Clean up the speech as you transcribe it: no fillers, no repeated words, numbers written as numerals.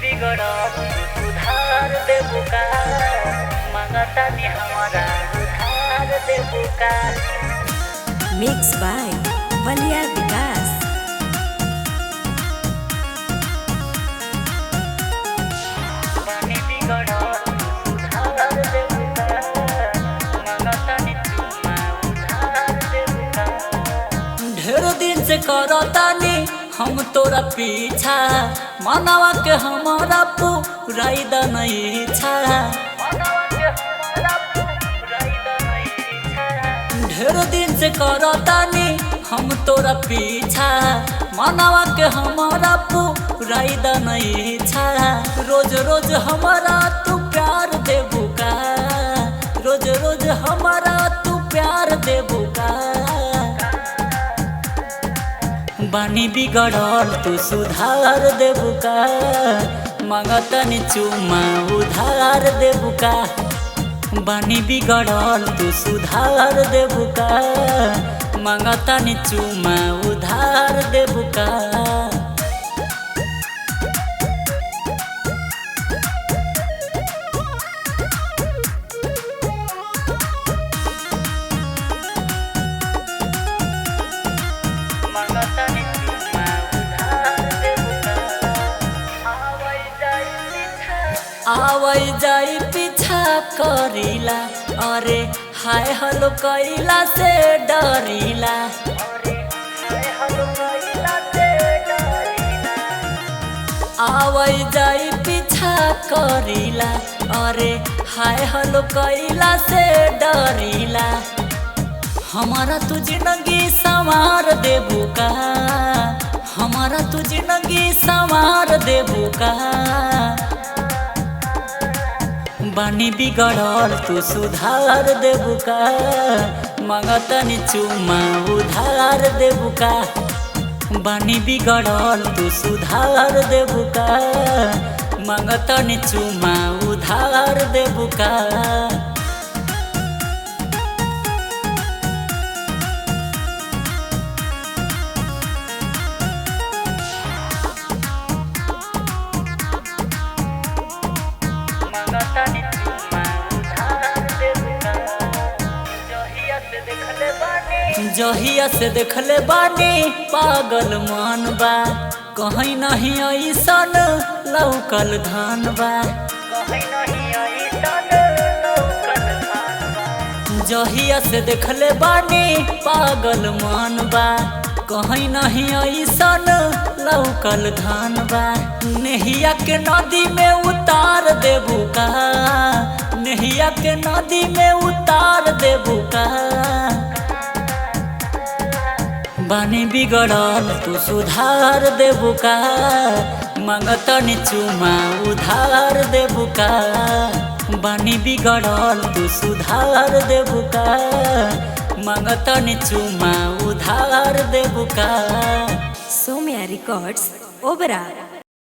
बिगड़त उधार देबू का, मांगतानी हमारा उधार देबू का। मिक्स बाय बलिया विकास। बानी बिगड़त उधार देबू का, मांगतानी चुमा उधार देबू का। ढेर दिन से करतानी हम तोरा पीछा, मानवा के हमारा पुराई द नहीं छा। ढेर दिन से करतानी हम तोरा पीछा, मानवा के हमारा पुराई द नहीं छा। रोज रोज हमारा तू प्यार देबू का, रोज रोज हमारा तू प्यार देबू का। बानी बिगड़ल तू सुधार देबू का, मांगतानी चुमा उधार देबू का। बानी बिगड़ल तू सुधार देबू का, मांगतानी चुमा उधार देबू का। आवई जाई पीछा करीला, अरे हाय हलो कैला से डरीला। आवई जाई पीछा करीला, अरे हाय हलो कैला से डरीला। हमारा तू जिंदगी संवार देबू का, हमारा तू जिंदगी संवार देबू का। बानी बिगड़ल तू सुधार देबू का, मांगतानी चुमा उधार देबू का। बानी बिगड़ल तू सुधार देबू का, मांगतानी चुमा उधार देबू का। जहिया से देखले बानी पागल मन बा, कहीं नहीं ऐसन लौकल धान बा। जहिया से देखले बानी पागल मन बा, कहीं नहीं ऐसन लौकल धान बा। नेहिया के नदी में उतार देबू का, नेहिया के नदी में उतार देबू का। बानी बिगड़ल तू सुधार देबू का, मांगतानी चुमा उधार देबू का। बानी बिगड़ल तू सुधार देबू का, मांगतानी चुमा उधार देबू का। सोम्या रिकॉर्ड्स ओबरा।